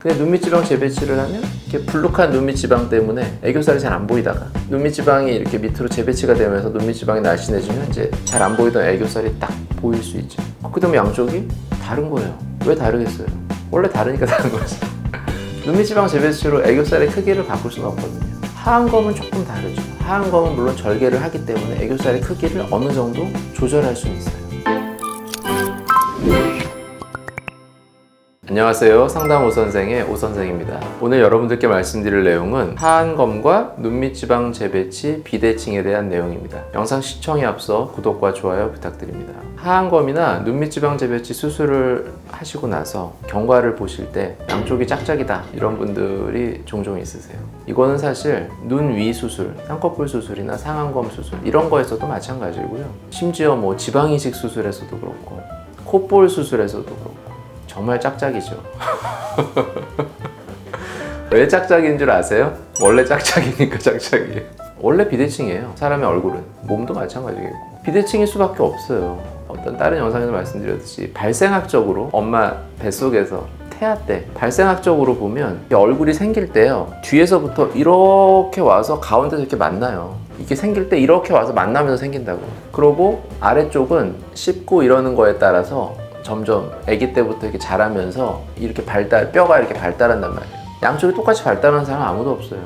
근데 눈밑지방 재배치를 하면 이렇게 불룩한 눈밑지방 때문에 애교살이 잘 안 보이다가 눈밑지방이 이렇게 밑으로 재배치가 되면서 눈밑지방이 날씬해지면 이제 잘 안 보이던 애교살이 딱 보일 수 있죠. 그다음에 양쪽이 다른 거예요. 왜 다르겠어요? 원래 다르니까 다른 거지. 눈밑지방 재배치로 애교살의 크기를 바꿀 수는 없거든요. 하안검은 조금 다르죠. 하안검은 물론 절개를 하기 때문에 애교살의 크기를 어느 정도 조절할 수는 있어요. 안녕하세요. 상담 오선생의 오선생입니다. 오늘 여러분들께 말씀드릴 내용은 하안검과 눈밑지방 재배치 비대칭에 대한 내용입니다. 영상 시청에 앞서 구독과 좋아요 부탁드립니다. 하안검이나 눈밑지방 재배치 수술을 하시고 나서 경과를 보실 때 양쪽이 짝짝이다 이런 분들이 종종 있으세요. 이거는 사실 눈 위 수술, 쌍꺼풀 수술이나 상안검 수술 이런 거에서도 마찬가지고요. 심지어 뭐 지방이식 수술에서도 그렇고 콧볼 수술에서도 그렇고 정말 짝짝이죠. 왜 짝짝이인 줄 아세요? 원래 짝짝이니까 짝짝이에요. 원래 비대칭이에요. 사람의 얼굴은. 몸도 마찬가지겠고. 비대칭일 수밖에 없어요. 어떤 다른 영상에서 말씀드렸듯이 발생학적으로 엄마 뱃속에서 태아 때 발생학적으로 보면 얼굴이 생길 때요. 뒤에서부터 이렇게 와서 가운데서 이렇게 만나요. 이게 생길 때 이렇게 와서 만나면서 생긴다고. 그러고 아래쪽은 씹고 이러는 거에 따라서 점점 아기 때부터 이렇게 자라면서 이렇게 뼈가 이렇게 발달한단 말이에요. 양쪽이 똑같이 발달하는 사람 아무도 없어요.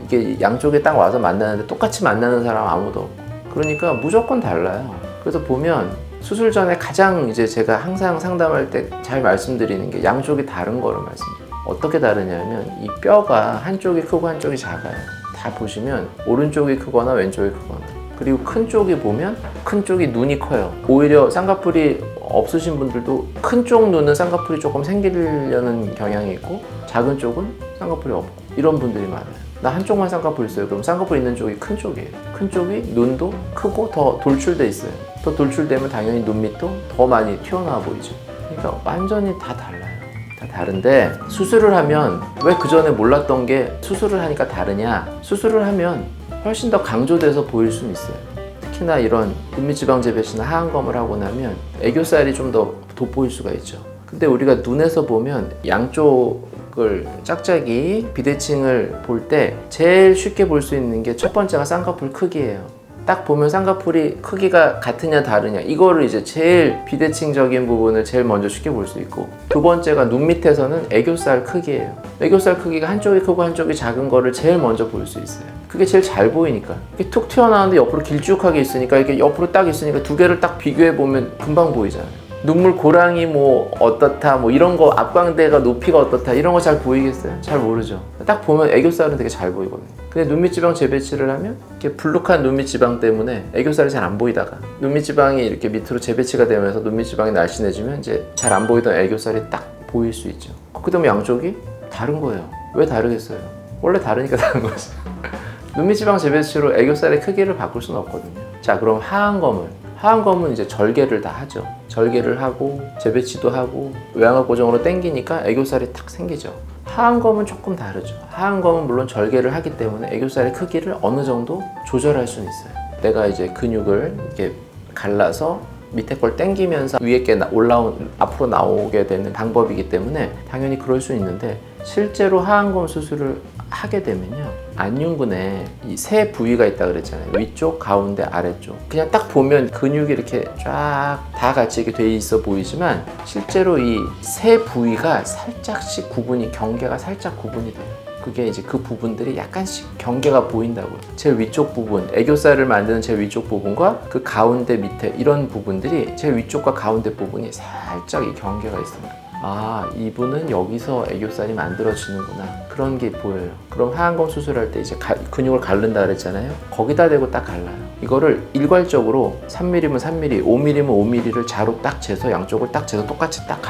이게 양쪽에 딱 와서 만나는데 똑같이 만나는 사람 아무도 없고. 그러니까 무조건 달라요. 그래서 보면 수술 전에 가장 이제 제가 항상 상담할 때 잘 말씀드리는 게 양쪽이 다른 거를 말씀드려요. 어떻게 다르냐면 이 뼈가 한쪽이 크고 한쪽이 작아요. 다 보시면 오른쪽이 크거나 왼쪽이 크거나. 그리고 큰 쪽이 보면 큰 쪽이 눈이 커요. 오히려 쌍꺼풀이 없으신 분들도 큰 쪽 눈은 쌍꺼풀이 조금 생기려는 경향이 있고 작은 쪽은 쌍꺼풀이 없고 이런 분들이 많아요. 나 한쪽만 쌍꺼풀 있어요. 그럼 쌍꺼풀 있는 쪽이 큰 쪽이에요. 큰 쪽이 눈도 크고 더 돌출돼 있어요. 더 돌출되면 당연히 눈 밑도 더 많이 튀어나와 보이죠. 그러니까 완전히 다 달라요. 다 다른데 수술을 하면 왜 그 전에 몰랐던 게 수술을 하니까 다르냐? 수술을 하면 훨씬 더 강조돼서 보일 수는 있어요. 특히나 이런 눈밑지방 재배치나 하안검을 하고 나면 애교살이 좀 더 돋보일 수가 있죠. 근데 우리가 눈에서 보면 양쪽을 짝짝이 비대칭을 볼 때 제일 쉽게 볼 수 있는 게 첫 번째가 쌍꺼풀 크기예요. 딱 보면 쌍꺼풀이 크기가 같으냐 다르냐 이거를 이제 제일 비대칭적인 부분을 제일 먼저 쉽게 볼 수 있고, 두 번째가 눈 밑에서는 애교살 크기예요. 애교살 크기가 한쪽이 크고 한쪽이 작은 거를 제일 먼저 볼 수 있어요. 그게 제일 잘 보이니까. 이게 툭 튀어나오는데 옆으로 길쭉하게 있으니까 이게 옆으로 딱 있으니까 두 개를 딱 비교해 보면 금방 보이잖아요. 눈물 고랑이 뭐 어떻다 뭐 이런 거 앞광대가 높이가 어떻다 이런 거 잘 보이겠어요? 잘 모르죠. 딱 보면 애교살은 되게 잘 보이거든요. 근데 눈밑지방 재배치를 하면 이렇게 불룩한 눈밑지방 때문에 애교살이 잘 안 보이다가 눈밑지방이 이렇게 밑으로 재배치가 되면서 눈밑지방이 날씬해지면 이제 잘 안 보이던 애교살이 딱 보일 수 있죠. 그다음에 양쪽이 다른 거예요. 왜 다르겠어요? 원래 다르니까 다른 거죠. 눈밑지방 재배치로 애교살의 크기를 바꿀 수는 없거든요. 자, 그럼 하안검은 이제 절개를 다 하죠. 절개를 하고 재배치도 하고 외양각 고정으로 당기니까 애교살이 탁 생기죠. 하안검은 조금 다르죠. 하안검은 물론 절개를 하기 때문에 애교살의 크기를 어느 정도 조절할 수는 있어요. 내가 이제 근육을 이렇게 갈라서 밑에 걸 당기면서 위에 게 앞으로 나오게 되는 방법이기 때문에 당연히 그럴 수 있는데, 실제로 하안검 수술을 하게 되면요, 안윤근에 이 세 부위가 있다 그랬잖아요. 위쪽, 가운데, 아래쪽. 그냥 딱 보면 근육이 이렇게 쫙 다 같이 이렇게 돼 있어 보이지만 실제로 이 세 부위가 살짝씩 경계가 살짝 구분이 돼요. 그게 이제 그 부분들이 약간씩 경계가 보인다고요. 제일 위쪽 부분, 애교살을 만드는 제일 위쪽 부분과 그 가운데 밑에 이런 부분들이 제일 위쪽과 가운데 부분이 살짝 이 경계가 있습니다. 아, 이분은 여기서 애교살이 만들어지는구나. 그런 게 보여요. 그럼 하안검 수술할 때 이제 근육을 갈른다 그랬잖아요. 거기다 대고 딱 갈라요. 이거를 일괄적으로 3mm면 3mm, 5mm면 5mm를 자로 딱 재서 양쪽을 딱 재서 똑같이 딱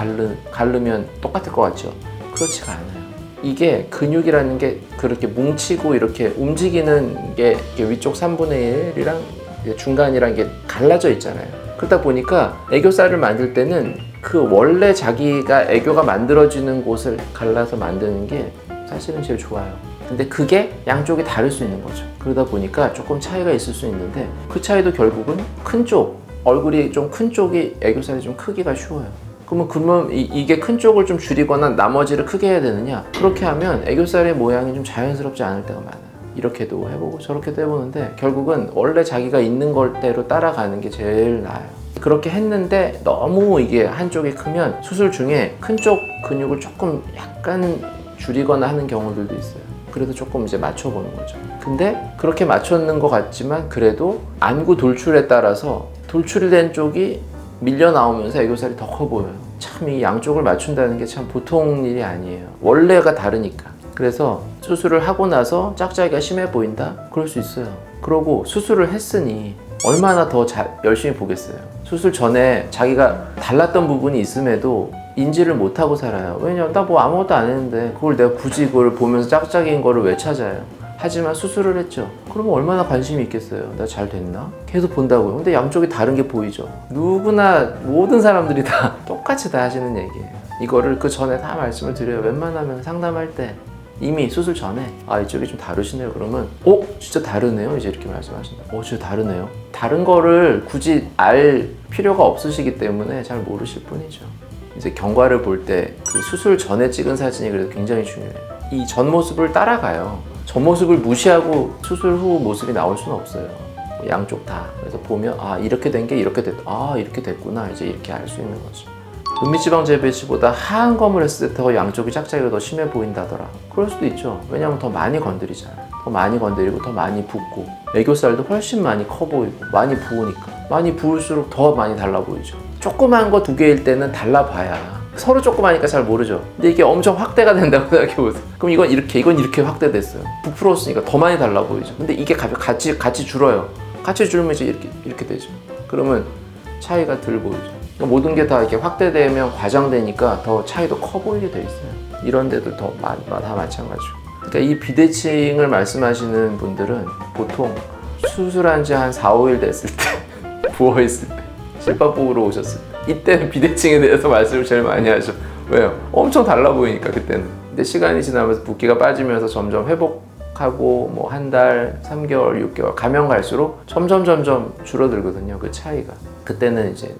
갈르면 똑같을 것 같죠? 그렇지가 않아요. 이게 근육이라는 게 그렇게 뭉치고 이렇게 움직이는 게 위쪽 3분의 1이랑 중간이랑 게 갈라져 있잖아요. 그러다 보니까 애교살을 만들 때는 그 원래 자기가 애교가 만들어지는 곳을 갈라서 만드는 게 사실은 제일 좋아요. 근데 그게 양쪽이 다를 수 있는 거죠. 그러다 보니까 조금 차이가 있을 수 있는데 그 차이도 결국은 큰 쪽, 얼굴이 좀 큰 쪽이 애교살이 좀 크기가 쉬워요. 그러면 이게 큰 쪽을 좀 줄이거나 나머지를 크게 해야 되느냐? 그렇게 하면 애교살의 모양이 좀 자연스럽지 않을 때가 많아요. 이렇게도 해보고 저렇게도 해보는데 결국은 원래 자기가 있는 걸대로 따라가는 게 제일 나아요. 그렇게 했는데 너무 이게 한쪽이 크면 수술 중에 큰 쪽 근육을 조금 약간 줄이거나 하는 경우들도 있어요. 그래도 조금 이제 맞춰보는 거죠. 근데 그렇게 맞췄는 것 같지만 그래도 안구 돌출에 따라서 돌출이 된 쪽이 밀려 나오면서 애교살이 더 커 보여요. 참 이 양쪽을 맞춘다는 게 참 보통 일이 아니에요. 원래가 다르니까. 그래서 수술을 하고 나서 짝짝이가 심해 보인다? 그럴 수 있어요. 그러고 수술을 했으니 얼마나 더 열심히 보겠어요. 수술 전에 자기가 달랐던 부분이 있음에도 인지를 못하고 살아요. 왜냐면 나 뭐 아무것도 안 했는데 그걸 내가 굳이 그걸 보면서 짝짝이인 거를 왜 찾아요. 하지만 수술을 했죠. 그러면 얼마나 관심이 있겠어요. 나 잘 됐나? 계속 본다고요. 근데 양쪽이 다른 게 보이죠. 누구나 모든 사람들이 다 똑같이 다 하시는 얘기예요. 이거를 그 전에 다 말씀을 드려요. 웬만하면 상담할 때 이미 수술 전에 이쪽이 좀 다르시네요. 그러면 진짜 다르네요. 이제 이렇게 말씀하신다. 진짜 다르네요. 다른 거를 굳이 알 필요가 없으시기 때문에 잘 모르실 뿐이죠. 이제 경과를 볼 때 그 수술 전에 찍은 사진이 그래도 굉장히 중요해요. 이 전 모습을 따라가요. 전 모습을 무시하고 수술 후 모습이 나올 수는 없어요. 양쪽 다. 그래서 보면 이렇게 된 게 이렇게 됐다. 이렇게 됐구나. 이제 이렇게 알 수 있는 거죠. 눈밑지방 재배치보다 하얀 검을 했을 때 더 양쪽이 짝짝이가 더 심해 보인다더라. 그럴 수도 있죠. 왜냐면 더 많이 건드리잖아요. 더 많이 건드리고 더 많이 붓고 애교살도 훨씬 많이 커 보이고 많이 부으니까 많이 부을수록 더 많이 달라 보이죠. 조그만 거 2개일 때는 달라봐야 서로 조그마니까 잘 모르죠. 근데 이게 엄청 확대가 된다고 생각해보세요. 그럼 이건 이렇게 확대됐어요. 부풀었으니까 더 많이 달라 보이죠. 근데 이게 같이 줄어요. 같이 줄면 이제 이렇게 되죠. 그러면 차이가 덜 보이죠. 모든 게 다 이렇게 확대되면 과장되니까 더 차이도 커 보이게 돼 있어요. 이런 데도 다 마찬가지고. 그러니까 이 비대칭을 말씀하시는 분들은 보통 수술한 지 한 4, 5일 됐을 때 부어있을 때 실밥 보러 오셨을 때 이때는 비대칭에 대해서 말씀을 제일 많이 하죠. 왜요? 엄청 달라 보이니까 그때는. 근데 시간이 지나면서 붓기가 빠지면서 점점 회복하고 뭐 한 달, 3개월, 6개월 가면 갈수록 점점 줄어들거든요. 그 차이가. 그때는 이제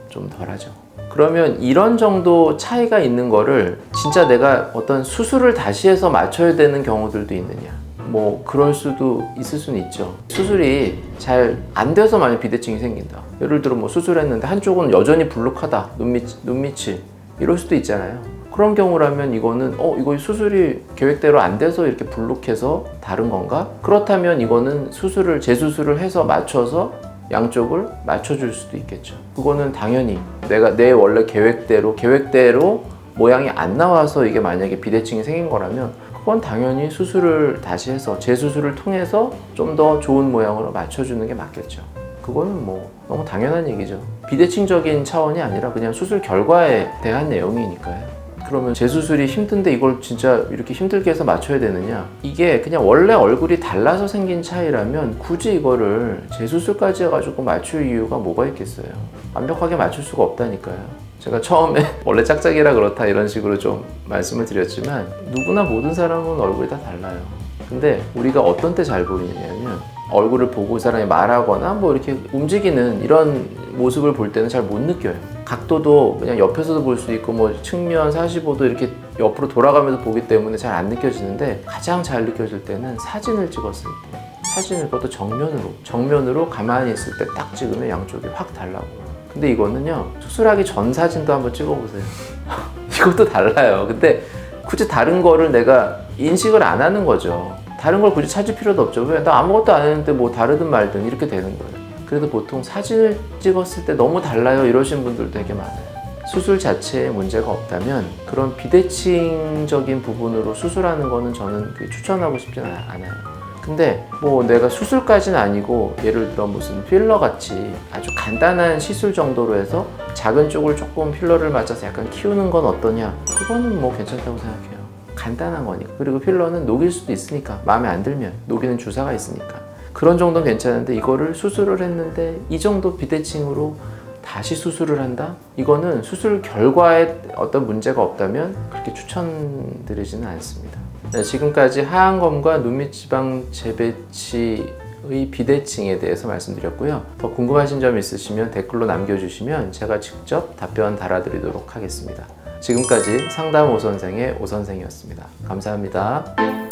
좀 덜하죠. 그러면 이런 정도 차이가 있는 거를 진짜 내가 어떤 수술을 다시 해서 맞춰야 되는 경우들도 있느냐? 뭐 그럴 수도 있을 수는 있죠. 수술이 잘 안 돼서 만약 비대칭이 생긴다. 예를 들어 뭐 수술했는데 한쪽은 여전히 불룩하다. 눈밑이 이럴 수도 있잖아요. 그런 경우라면 이거는 이거 수술이 계획대로 안 돼서 이렇게 불룩해서 다른 건가? 그렇다면 이거는 재수술을 해서 맞춰서 양쪽을 맞춰줄 수도 있겠죠. 그거는 당연히 내 원래 계획대로 모양이 안 나와서 이게 만약에 비대칭이 생긴 거라면 그건 당연히 수술을 다시 해서 재수술을 통해서 좀 더 좋은 모양으로 맞춰주는 게 맞겠죠. 그거는 뭐 너무 당연한 얘기죠. 비대칭적인 차원이 아니라 그냥 수술 결과에 대한 내용이니까요. 그러면 재수술이 힘든데 이걸 진짜 이렇게 힘들게 해서 맞춰야 되느냐? 이게 그냥 원래 얼굴이 달라서 생긴 차이라면 굳이 이거를 재수술까지 해가지고 맞출 이유가 뭐가 있겠어요? 완벽하게 맞출 수가 없다니까요. 제가 처음에 원래 짝짝이라 그렇다 이런 식으로 좀 말씀을 드렸지만 누구나 모든 사람은 얼굴이 다 달라요. 근데 우리가 어떤 때 잘 보이냐면 얼굴을 보고 사람이 말하거나 뭐 이렇게 움직이는 이런 모습을 볼 때는 잘 못 느껴요. 각도도 그냥 옆에서도 볼 수 있고 뭐 측면 45도 이렇게 옆으로 돌아가면서 보기 때문에 잘 안 느껴지는데 가장 잘 느껴질 때는 사진을 찍었을 때 그것도 정면으로 가만히 있을 때 딱 찍으면 양쪽이 확 달라고. 근데 이거는요 수술하기 전 사진도 한번 찍어보세요. 이것도 달라요. 근데 굳이 다른 거를 내가 인식을 안 하는 거죠. 다른 걸 굳이 찾을 필요도 없죠. 왜? 나 아무것도 안 했는데 뭐 다르든 말든 이렇게 되는 거예요. 그래도 보통 사진을 찍었을 때 너무 달라요 이러신 분들 되게 많아요. 수술 자체에 문제가 없다면 그런 비대칭적인 부분으로 수술하는 거는 저는 추천하고 싶지는 않아요. 근데 뭐 내가 수술까지는 아니고 예를 들어 무슨 필러 같이 아주 간단한 시술 정도로 해서 작은 쪽을 조금 필러를 맞아서 약간 키우는 건 어떠냐? 그거는 뭐 괜찮다고 생각해요. 간단한 거니까. 그리고 필러는 녹일 수도 있으니까 마음에 안 들면 녹이는 주사가 있으니까 그런 정도는 괜찮은데 이거를 수술을 했는데 이 정도 비대칭으로 다시 수술을 한다? 이거는 수술 결과에 어떤 문제가 없다면 그렇게 추천드리지는 않습니다. 네, 지금까지 하얀검과 눈밑지방 재배치 비대칭에 대해서 말씀드렸고요. 더 궁금하신 점 있으시면 댓글로 남겨주시면 제가 직접 답변 달아드리도록 하겠습니다. 지금까지 상담 오선생의 오선생이었습니다. 감사합니다.